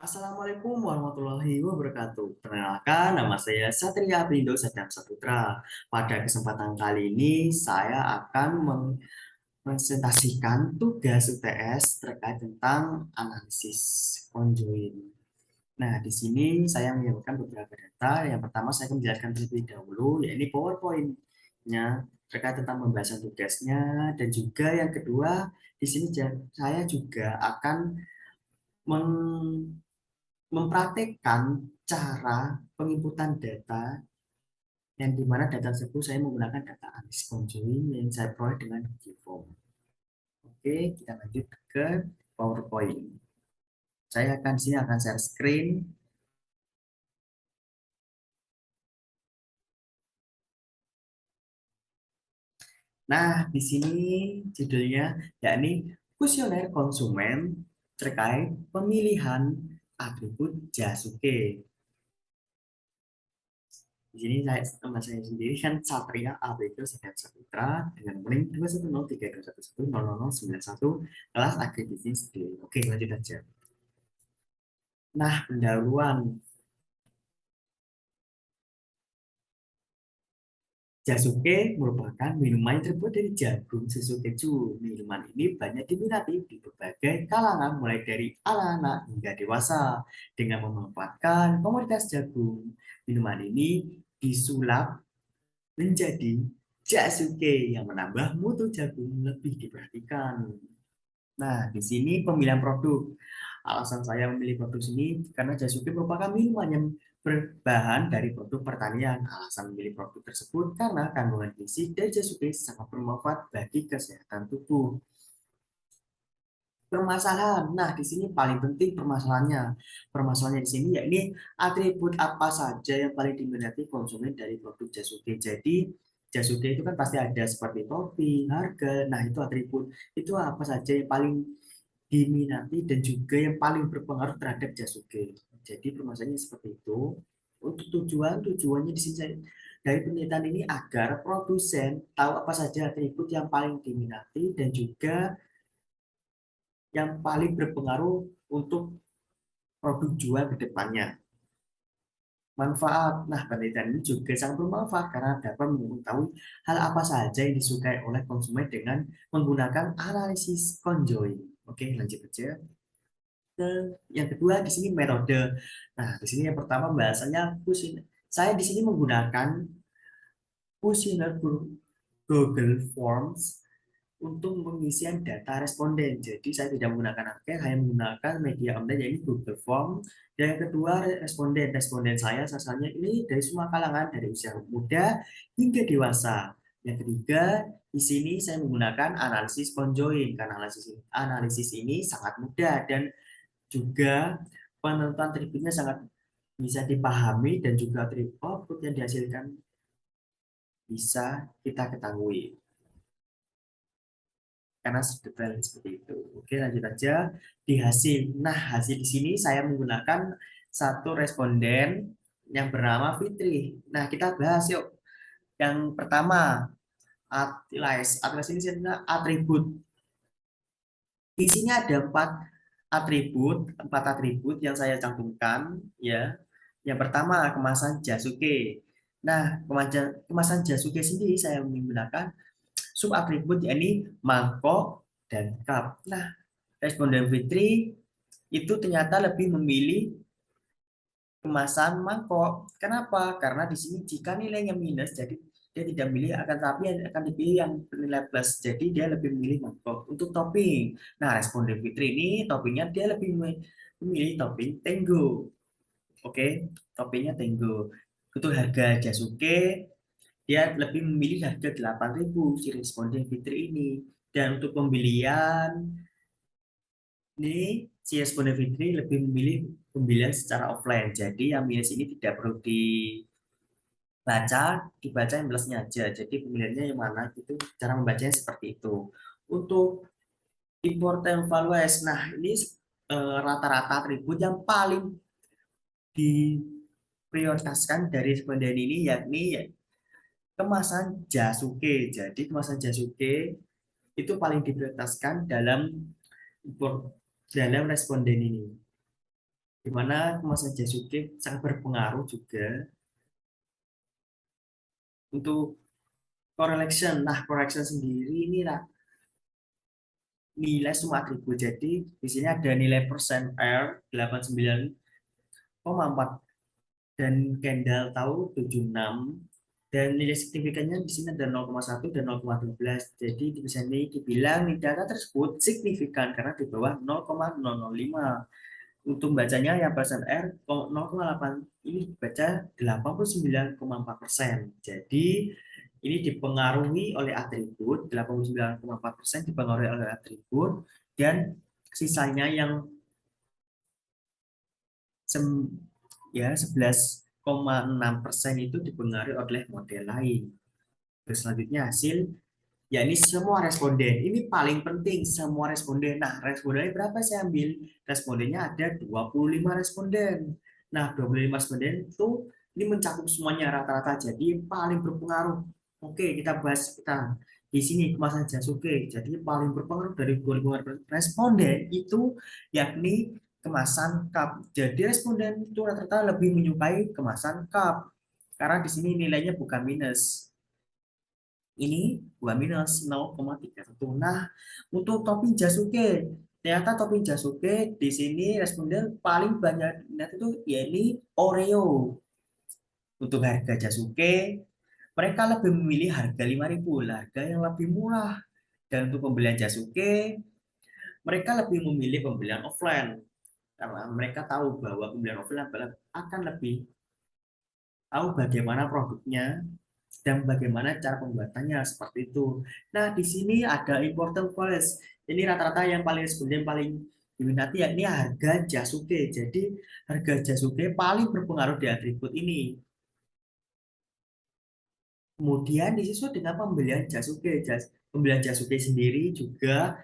Assalamualaikum warahmatullahi wabarakatuh. Perkenalkan, nama saya Satria Aprindo Sadam Saputra. Pada kesempatan kali ini, saya akan mempresentasikan tugas UTS terkait tentang analisis conjoint. Nah, di sini saya menyiapkan beberapa data. Yang pertama, saya akan menjelaskan terlebih dahulu, yaitu PowerPoint-nya terkait tentang pembahasan tugasnya. Dan juga yang kedua, di sini saya juga akan mempraktekkan cara penginputan data yang dimana data tersebut saya menggunakan data analisis conjoint yang saya peroleh dengan Google Form. Oke, kita lanjut ke PowerPoint. Saya akan di sini akan share screen. Nah, di sini judulnya yakni kuesioner konsumen terkait pemilihan atribut Jasuke. Di sini nama saya sendiri kan Satria Abego Sedang Saputra dengan nomor 21032110091 kelas agribisnis D. Oke, lanjut aja. Nah, pendahuluan Jasuke merupakan minuman yang terbuat dari jagung susu keju. Minuman ini banyak diminati di berbagai kalangan, mulai dari anak-anak hingga dewasa. Dengan memanfaatkan komoditas jagung, minuman ini disulap menjadi jasuke yang menambah mutu jagung lebih diperhatikan. Nah, di sini pemilihan produk. Alasan saya memilih produk ini karena jasuke merupakan minuman yang berbahan dari produk pertanian. Alasan memilih produk tersebut karena kandungan gizi dari jasuke sangat bermanfaat bagi kesehatan tubuh. Permasalahan. Nah, di sini paling penting permasalahannya. Permasalahannya di sini yakni atribut apa saja yang paling diminati konsumen dari produk Jasuke. Jadi, Jasuke itu kan pasti ada seperti topping, harga. Nah, itu atribut. Itu apa saja yang paling diminati dan juga yang paling berpengaruh terhadap Jasuke. Jadi, permasalahannya seperti itu. Untuk tujuannya di sini dari penelitian ini agar produsen tahu apa saja atribut yang paling diminati dan juga yang paling berpengaruh untuk produk jual ke depannya. Manfaat. Nah, penelitian ini juga sangat bermanfaat karena dapat mengetahui hal apa saja yang disukai oleh konsumen dengan menggunakan analisis conjoint. Oke, lanjut aja. Ke yang kedua di sini metode. Nah, di sini yang pertama bahasanya push. Saya di sini menggunakan questionnaire Google Forms untuk pengisian data responden. Jadi saya tidak menggunakan angket, hanya menggunakan media online yaitu Google Form. Dan yang kedua responden. Responden saya asalnya ini dari semua kalangan, dari usia muda hingga dewasa. Yang ketiga, di sini saya menggunakan analisis conjoint karena analisis ini sangat mudah dan juga penentuan atributnya sangat bisa dipahami dan juga atribut output yang dihasilkan bisa kita ketahui karena detail seperti itu. Oke, lanjut aja di hasil. Nah, hasil di sini saya menggunakan satu responden yang bernama Fitri. Nah, kita bahas yuk. Yang pertama, Atlas. Atlas ini sebenarnya atribut. Di sini ada empat atribut yang saya cantumkan ya. Yang pertama, kemasan Jasuke. Nah, kemasan Jasuke sendiri saya menggunakan sub atribut yakni mangkok dan cup. Nah, responden Fitri itu ternyata lebih memilih kemasan mangkok. Kenapa? Karena di sini jika nilainya minus, jadi dia tidak memilih akan tapi akan dipilih yang bernilai plus. Jadi dia lebih memilih mangkok. Untuk topping. Nah, responden Fitri ini toppingnya dia lebih memilih topping Tenggo. Oke, toppingnya Tenggo. Untuk harga Jasuke, dia lebih memilih harga 8.000 si responden Fitri ini. Dan untuk pembelian ini si responden Fitri lebih memilih pembelian secara offline. Jadi yang minus ini tidak perlu dibaca yang plusnya aja. Jadi pemilihannya yang mana itu cara membacanya seperti itu. Untuk important values, nah ini rata-rata atribut yang paling diprioritaskan dari responden ini yakni kemasan Jasuke. Jadi kemasan Jasuke itu paling diprioritaskan dalam responden ini. di mana kemasan Jasuke sangat berpengaruh juga untuk correlation. Nah, correlation sendiri ini nilai semua atribut. Jadi di sini ada nilai persen R 89,4 dan Kendall tahu 76 dan nilai signifikannya di sini ada 0,1 dan 0,12. Jadi di sini dibilang data tersebut signifikan karena di bawah 0,005. Untuk bacanya yang persen R 0,8 ini baca 89,4%. Jadi ini dipengaruhi oleh atribut, 89,4% dipengaruhi oleh atribut, dan sisanya yang sem, ya 11,6% itu dipengaruhi oleh model lain. Terus selanjutnya hasil, ya ini semua responden. Ini paling penting semua responden. Nah, respondennya berapa saya ambil? Respondennya ada 25 responden. Nah, 25 responden itu ini mencakup semuanya rata-rata. Jadi paling berpengaruh. Oke, kita bahas kita di sini kemasan Jasuke. Jadi paling berpengaruh dari 25 responden itu yakni kemasan cup. Jadi responden itu rata-rata lebih menyukai kemasan cup karena di sini nilainya bukan minus, ini 2 minus 0,31. Nah, untuk topping Jasuke, ternyata topping Jasuke di sini responden paling banyak itu yakni Oreo. Untuk harga Jasuke, mereka lebih memilih harga 5.000, harga yang lebih murah. Dan untuk pembelian Jasuke, mereka lebih memilih pembelian offline karena mereka tahu bahwa pembelian offline akan lebih tahu bagaimana produknya dan bagaimana cara pembuatannya seperti itu. Nah, di sini ada important values. Ini rata-rata yang paling sebenarnya paling diminati yakni harga Jasuke. Jadi harga Jasuke paling berpengaruh di atribut ini. Kemudian disesuaikan dengan pembelian Jasuke. Pembelian Jasuke sendiri juga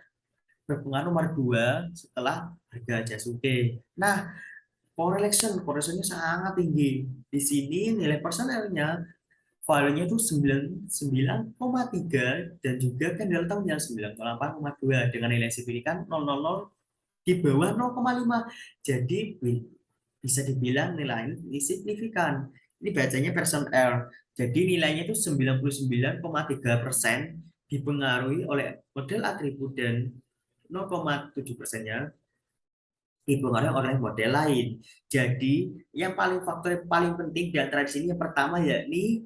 berpengaruh nomor dua setelah harga Jasuke. Nah, correlationnya sangat tinggi. Di sini nilai personelnya value-nya itu 99,3 dan juga kan delta-nya 98,2 dengan nilai signifikan 0,00 di bawah 0,5. Jadi bisa dibilang nilai ini signifikan. Ini bacanya person R. Jadi nilainya itu 99,3% dipengaruhi oleh model atribut dan 0,7%-nya dipengaruhi oleh model lain. Jadi yang paling faktor yang paling penting di antara di sini yang pertama yakni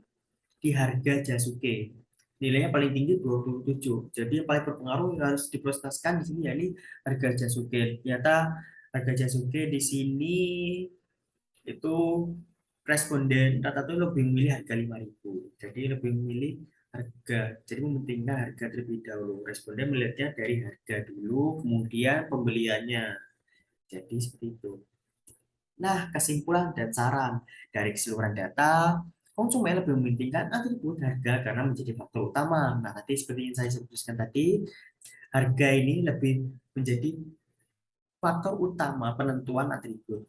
di harga Jasuke. Nilainya paling tinggi 27. Jadi yang paling berpengaruh yang harus diprioritaskan di sini yakni harga Jasuke. Ternyata harga Jasuke di sini itu responden rata-rata lebih memilih harga 5.000. Jadi lebih memilih harga. Jadi mementingkan harga terlebih dahulu. Responden melihatnya dari harga dulu, kemudian pembeliannya. Jadi seperti itu. Nah, kesimpulan dan saran dari keseluruhan data, konsumen lebih mementingkan atribut harga karena menjadi faktor utama. Nah, tadi seperti yang saya sebutkan tadi, harga ini lebih menjadi faktor utama penentuan atribut.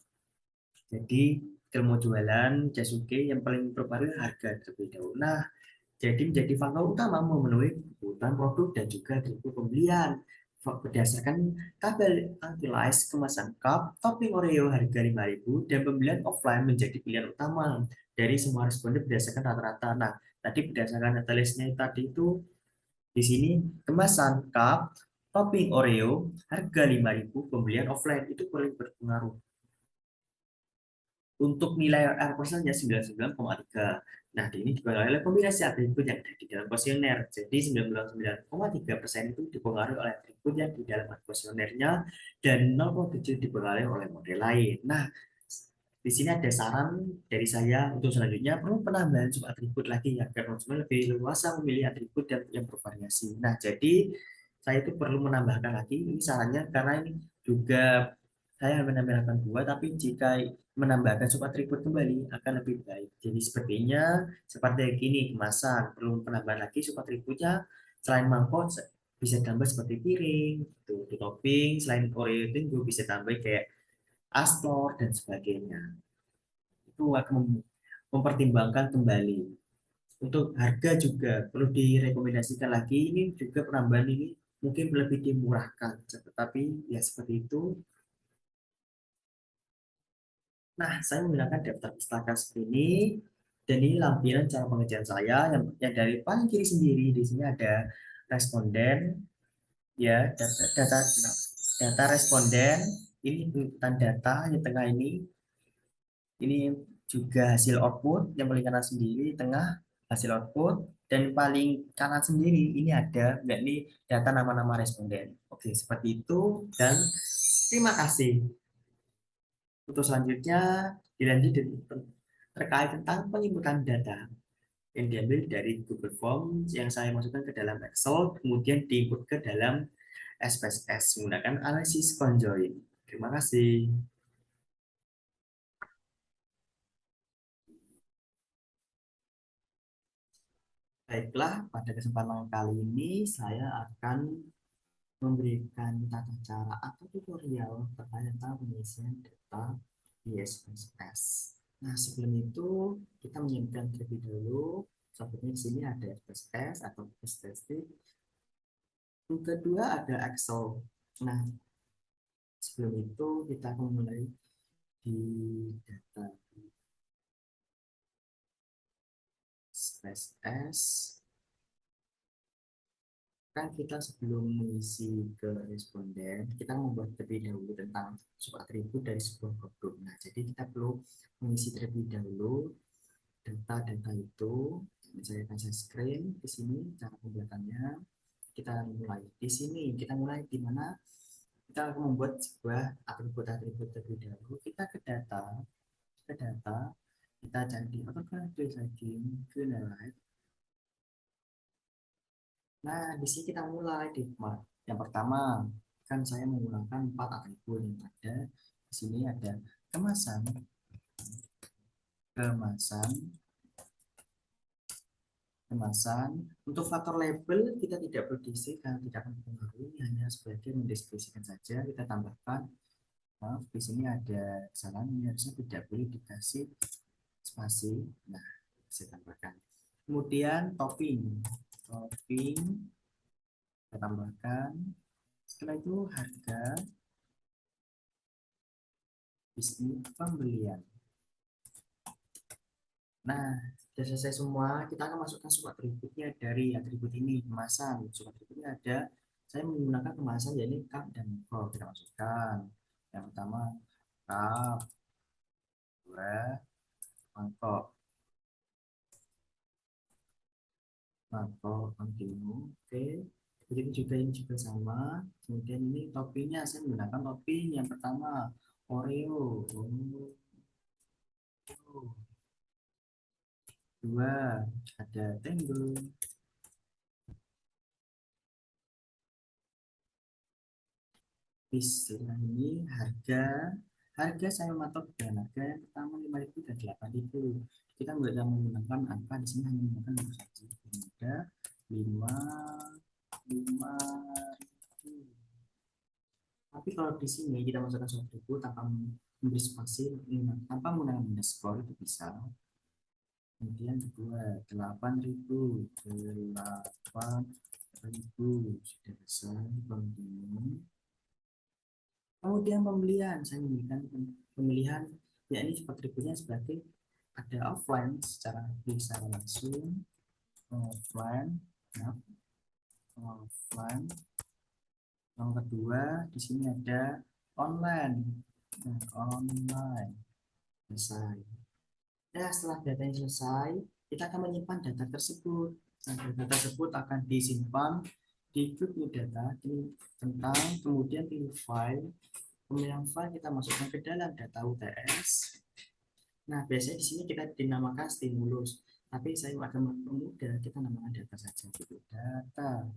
Jadi, kalau mau jualan Jasuke yang paling berpengaruh harga terlebih dahulu. Nah, jadi menjadi faktor utama memenuhi kebutuhan produk dan juga atribut pembelian. Berdasarkan tabel utilize kemasan cup, topping Oreo harga 5.000 dan pembelian offline menjadi pilihan utama dari semua responden berdasarkan rata-rata. Nah, tadi berdasarkan utilize-nya tadi itu di sini kemasan cup, topping Oreo harga 5.000, pembelian offline itu paling berpengaruh. Untuk nilai R persennya 99,3. Nah, ini dipengaruhi oleh kombinasi atribut yang ada di dalam kuesioner. Jadi 99,3% itu dipengaruhi oleh atribut yang di dalam kuesionernya dan 0,7 dipengaruhi oleh model lain. Nah, di sini ada saran dari saya untuk selanjutnya perlu penambahan sub atribut lagi agar konsumen lebih luasa memilih atribut yang bervariasi. Nah, jadi saya itu perlu menambahkan lagi ini sarannya karena ini juga saya menambahkan dua, tapi jika menambahkan sub atribut kembali akan lebih baik. Jadi sepertinya seperti gini kemasan perlu penambahan lagi sub atributnya selain mangkok bisa tambah seperti piring, itu topping, selain Oreo itu juga bisa tambah kayak Astor dan sebagainya. Itu akan mempertimbangkan kembali. Untuk harga juga perlu direkomendasikan lagi. Ini juga penambahan ini mungkin lebih dimurahkan, tetapi ya seperti itu. Nah, saya menggunakan daftar pustaka seperti ini. Dan ini lampiran cara pengerjaan saya yang dari paling kiri sendiri. Di sini ada responden, ya, data responden. Ini inputan data yang tengah ini juga hasil output yang paling kanan sendiri, tengah hasil output, dan paling kanan sendiri ini ada yakni data nama-nama responden. Oke, seperti itu dan terima kasih. Untuk selanjutnya dilanjut terkait tentang penginputan data yang diambil dari Google Form yang saya masukkan ke dalam Excel, kemudian diinput ke dalam SPSS menggunakan analisis conjoin. Terima kasih. Baiklah, pada kesempatan kali ini saya akan memberikan tata cara atau tutorial terkait tentang pengisian data di SPSS. Nah, sebelum itu kita menyiapkan terlebih dahulu. Seperti di sini ada SPSS atau statistik. Yang kedua ada Excel. Nah, sebelum itu kita akan mulai di data SPSS. Kan kita sebelum mengisi ke responden, kita membuat terlebih dahulu tentang subatribut dari sebuah produk. Nah, jadi kita perlu mengisi terlebih dahulu data-data itu. Saya akan share screen di sini cara pembuatannya. Kita mulai di sini. Kita mulai di mana kita akan membuat sebuah atribut-atribut terlebih dahulu. Kita ke data, kita cari apakah deciding generate. Nah, di sini kita mulai di yang pertama kan saya menggunakan 4 atribut yang ada. Di sini ada kemasan, kemasan, kemasan. Untuk faktor label kita tidak perlu diisi karena tidak akan mempengaruhi, hanya sebagai mendeskripsikan saja. Kita tambahkan, maaf, di sini ada kesalahan, ini harusnya tidak boleh dikasih spasi. Nah, saya tambahkan. Kemudian topping, topping kita tambahkan. Setelah itu harga, di sini pembelian. Nah, sudah selesai semua, kita akan masukkan subatributnya dari atribut ini, kemasan. Subatributnya ada, saya menggunakan kemasan, yaitu cup dan mangkok. Kita masukkan. Yang pertama, cup, dua, mangkok. Mangkok, continue, oke. Begitu juga ini juga sama. Kemudian ini toppingnya, saya menggunakan topping. Yang pertama, Oreo. Dua, ada Tango. Istilah ini harga saya matok dengan harga yang pertama 5.000 dan 8.000. Kita nggak menggunakan angka di sini, hanya menggunakan angka saja. Ada 5 5 tapi kalau di sini kita masukkan suatu buku tanpa memberi spasi, tanpa menggunakan underscore itu bisa. Kemudian kedua 8.000 sudah selesai. Kemudian pembelian, saya memberikan pemilihan, yakni cepat tributnya sebagai ada offline secara bisa langsung, offline, ya, offline. Yang kedua di sini ada online, nah, online selesai. Nah, setelah datanya selesai, kita akan menyimpan data tersebut. Nah, data tersebut akan disimpan di grup data tentang, kemudian pilih file. Pemilihan file kita masukkan ke dalam data UTS. Nah, biasanya di sini kita dinamakan stimulus, tapi saya akan mempermudah, kita namakan data saja. Gitu. Data,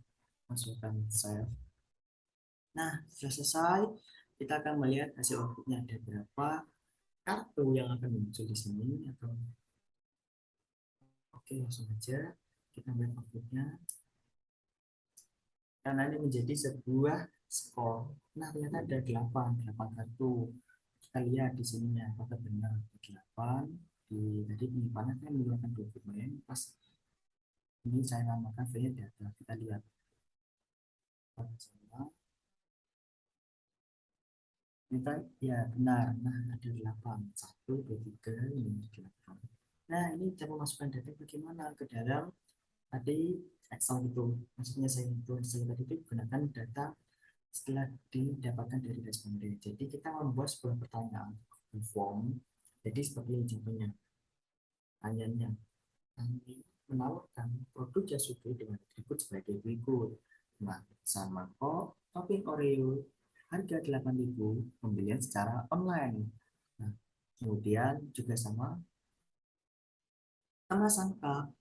masukkan save. Nah, sudah selesai. Kita akan melihat hasil outputnya ada berapa kartu yang akan muncul di sini. Atau oke, langsung aja kita lihat outputnya. Karena ini menjadi sebuah skor. Nah, ternyata ada 8 kartu. Kita lihat di sini apakah benar 8. Tadi penyimpanan kan menggunakan dokumen, pas ini saya namakan file data. Kita lihat. Kita ya benar. Nah, ada 8. 1, 2, 3, ini 8. Nah, ini cara memasukkan data bagaimana ke dalam tadi Excel itu. Maksudnya saya itu Excel tadi itu gunakan data setelah didapatkan dari responden. Jadi kita membuat sebuah pertanyaan form. Jadi seperti ini contohnya. Pertanyaannya, kami menawarkan produk Yasuke dengan atribut sebagai berikut. Nah, sama kok, topping Oreo, harga 8.000, pembelian secara online. Nah, kemudian juga sama sama sangka,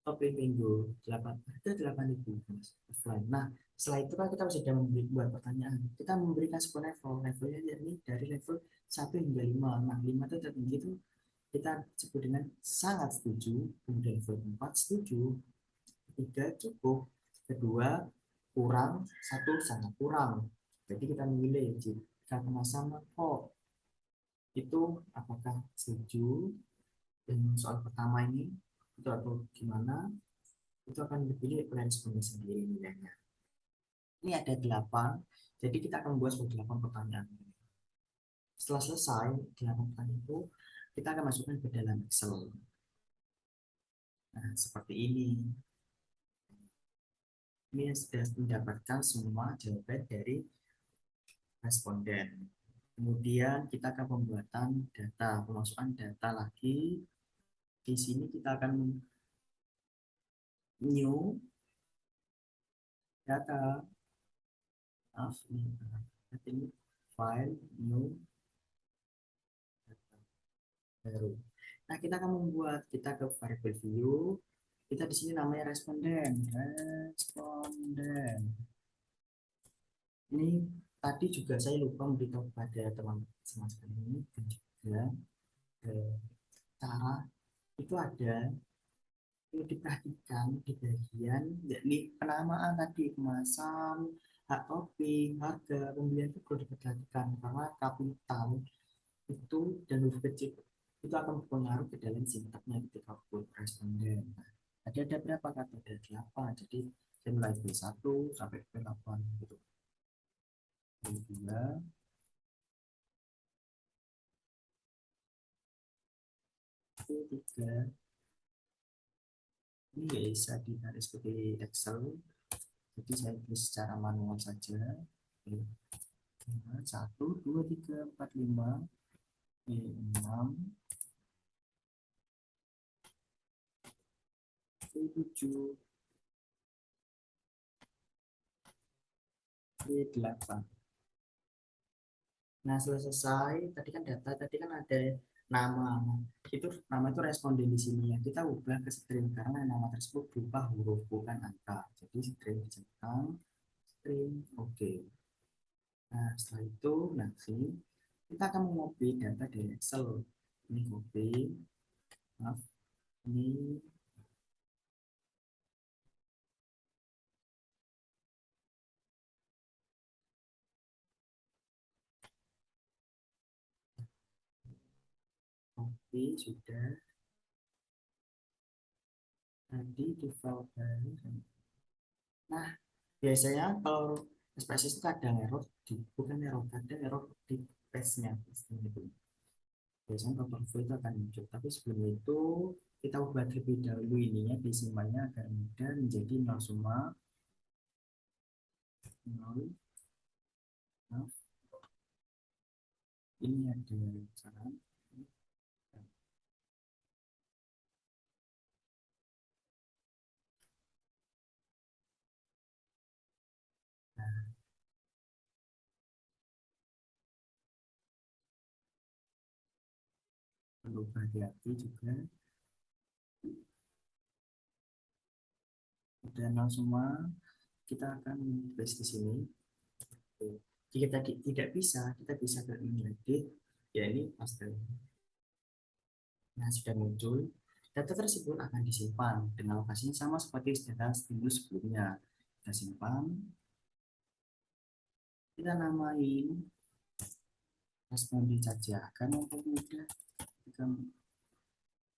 topping Bingo, 8, harga 8.000, offline. Nah, setelah itu kan kita sudah membuat pertanyaan. Kita memberikan sebuah level, levelnya yakni dari level 1 hingga 5. Nah, 5 itu tertinggi itu kita sebut dengan sangat setuju, kemudian level 4 setuju, 3 cukup, kedua kurang, 1 sangat kurang. Jadi kita memilih jika sama kok itu apakah setuju dengan soal pertama ini itu atau gimana, itu akan dipilih oleh responden sendiri nilainya. Ini ada 8, jadi kita akan membuat 8 pertanyaan. Setelah selesai 8 pertanyaan itu kita akan masukkan ke dalam Excel. Nah, seperti ini. Ini sudah mendapatkan semua jawaban dari responden. Kemudian kita akan pembuatan data, pemasukan data lagi. Di sini kita akan new data, ini file new data baru. Nah, kita akan membuat, kita ke variable view. Kita di sini namanya responden. Responden. Ini tadi juga saya lupa memberitahu kepada teman-teman sekalian ini dan juga cara itu ada, perlu diperhatikan di bagian yakni penamaan tadi, kemasan, hak topping, harga, pembelian itu perlu diperhatikan karena kapital itu dan huruf kecil itu akan berpengaruh ke dalam sintaknya ketika buat responden. Nah, tadi ada berapa kata? Ada 8. Jadi saya mulai dari 1 sampai ke 8 gitu. 2, 3, ini nggak bisa ditarik seperti Excel, jadi saya tulis secara manual saja. Oke. 1, 2, 3, 4, 5, 6, 7, 8. Nah, setelah selesai, tadi kan data, tadi kan ada nama. Itu nama itu responden di sini ya. Kita ubah ke string karena nama tersebut berupa huruf bukan angka. Jadi string dicentang, string oke. Okay. Nah, setelah itu nanti kita akan mengcopy data dari Excel. Ini copy, maaf, ini copy sudah. Tadi di file baru. Nah, biasanya kalau spesies itu kadang error bukan error, kadang error di paste-nya gitu. Biasanya Cover itu akan muncul, tapi sebelum itu kita ubah terlebih dahulu ininya desimalnya agar mudah menjadi 0,0. Nah, ini ada cara. Nah, perlu hati-hati juga. Udah 0 semua, kita akan paste di sini. Jika tadi tidak bisa, kita bisa ke ini lagi, ya ini paste. Nah, sudah muncul. Data tersebut akan disimpan dengan lokasinya sama seperti data stimulus sebelumnya. Kita simpan, kita namain responden saja kan untuk mudah.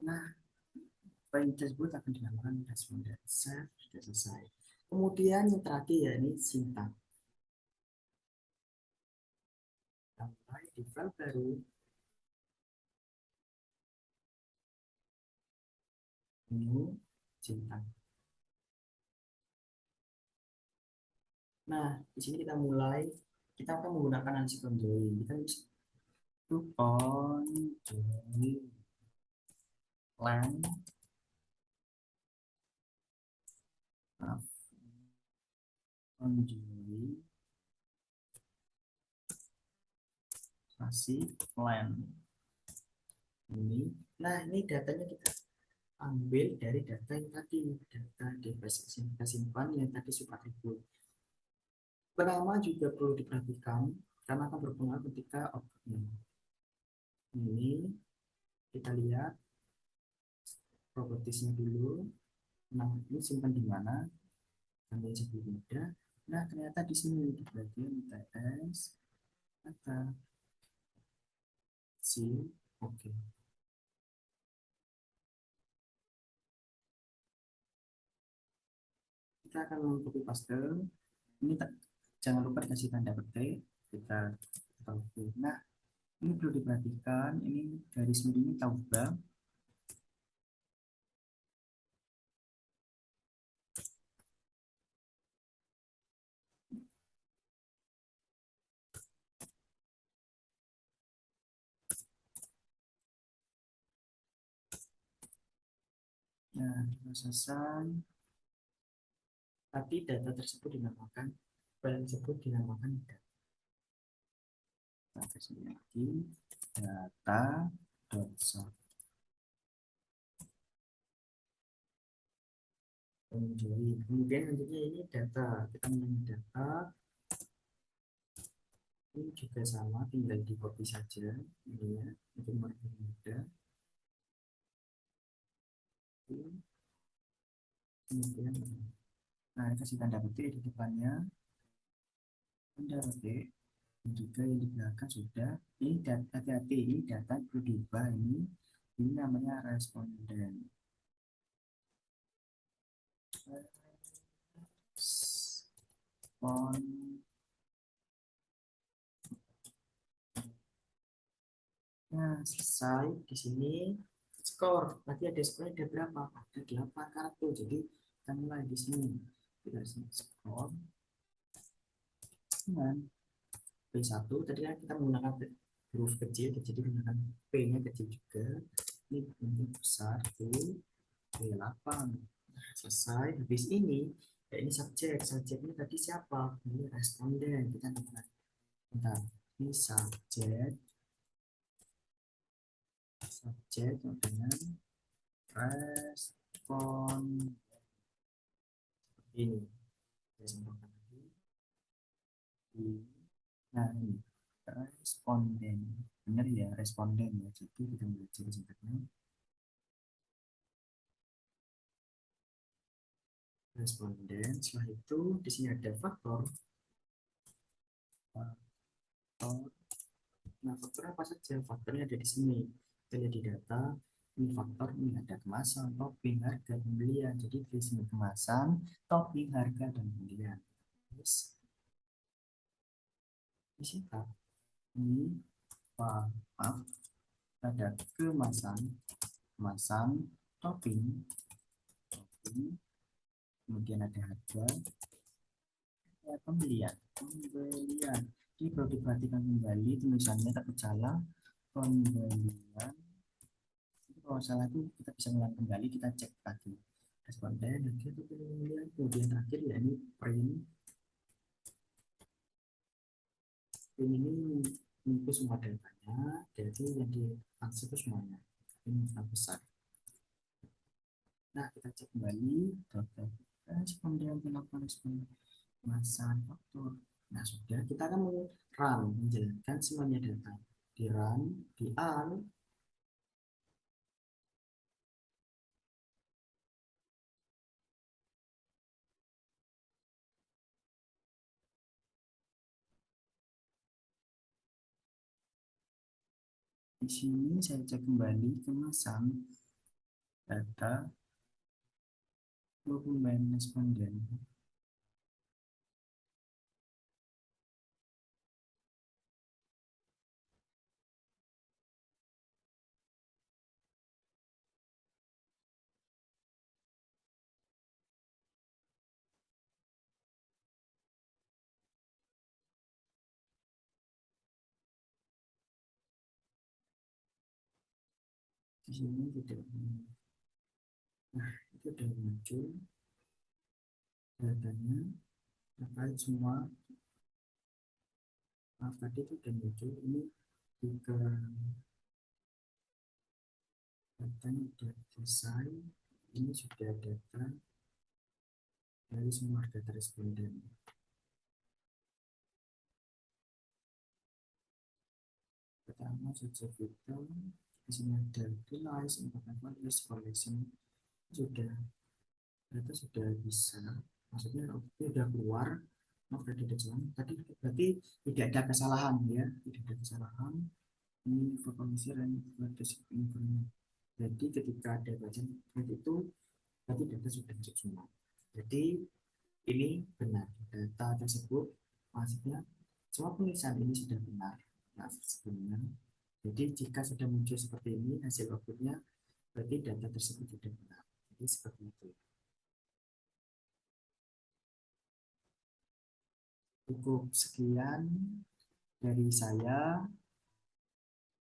Nah, poin tersebut akan dilakukan responden. Save, sudah selesai. Kemudian yang terakhir ya ini sintak. Sampai di file baru, new cinta. Nah, di sini kita mulai, kita akan menggunakan ansi conjoin. Kita bisa to conjoin len conjoin masih len ini. Nah, ini datanya kita ambil dari data yang tadi, data device yang kita simpan yang tadi suka tribut. Pertama juga perlu diperhatikan karena akan berpengaruh ketika outputnya. Ini kita lihat propertiesnya dulu. Nah, ini simpan di mana? Sampai sebelum ada. Nah, ternyata di sini di bagian TS data si oke. Kita akan copy paste. Ini jangan lupa dikasih tanda petik. Kita oke. Nah, ini perlu diperhatikan. Ini garis miring ini tabel. Nah, selesai. Tapi data tersebut dinamakan, file tersebut dinamakan data. Kita sini lagi data.sort. Kemudian selanjutnya ini data. Kita mengenai data. Ini juga sama, tinggal di copy saja. Ini ya, untuk lebih mudah. Kemudian, nah kasih tanda petik di depannya. Tanda petik. Juga yang di belakang sudah. Ini data, hati-hati, ini data perlu diubah ini. Ini namanya responden. Respon. Nah, selesai. Di sini skor. Tadi ada skor ada berapa? Ada 8 kartu. Jadi kita mulai di sini. Kita sini skor dengan P1. Tadi kan kita menggunakan huruf kecil, jadi menggunakan P-nya kecil juga. Ini bentuk besar tuh P8. Nah, selesai. Habis ini, ya ini subjek. Subjeknya tadi siapa? Ini responden. Kita menggunakan. Bentar. Ini subjek dengan respon ini. Saya sampaikan lagi. Nah, ini responden. Benar ya, responden ya. Jadi kita belajar singkatnya. Responden. Setelah itu di sini ada faktor. Faktor. Nah, faktor apa saja? Faktornya ada di sini. Kita lihat di data. Ini faktor, ini ada kemasan, topping, harga, pembelian. Jadi di sini kemasan, topping, harga, dan pembelian. Terus di sini ini maaf, ada kemasan, kemasan, topping, topping, kemudian ada harga, ya, pembelian, pembelian. Jadi perlu diperhatikan kembali tulisannya tak salah, pembelian. Kalau salah itu kita bisa ngulang kembali, kita cek lagi responden, nanti itu pembelian, kemudian terakhir ya ini print. Print ini mengikut semua datanya, jadi yang diakses itu semuanya. Ini sangat besar. Nah, kita cek kembali data responden, pendapat responden, masa faktor. Nah, sudah kita akan run, menjalankan semuanya data. Di run, di on, di sini saya cek kembali kemasan data dokumen responden. Di sini tidak. Nah, itu sudah muncul datanya terkait semua. Nah, tadi itu sudah muncul ini juga datanya sudah selesai. Ini sudah data dari semua data responden. Pertama saja kita di sini ada realize information list collection sudah data sudah bisa, maksudnya sudah keluar. Maaf tadi ada jalan tadi berarti tidak ada kesalahan ya, tidak ada kesalahan. Ini informasi dan informasi. Jadi ketika ada bacaan itu berarti data sudah masuk semua. Jadi ini benar, data tersebut maksudnya semua pemeriksaan ini sudah benar. Nah, sebelumnya. Jadi jika sudah muncul seperti ini hasil outputnya berarti data tersebut sudah benar. Jadi seperti itu. Cukup sekian dari saya.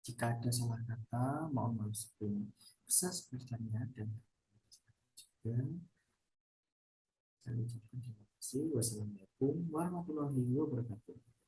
Jika ada salah kata, mohon maaf sebelumnya. Besar sebenarnya dan juga saya ucapkan terima kasih. Wassalamualaikum warahmatullahi wabarakatuh.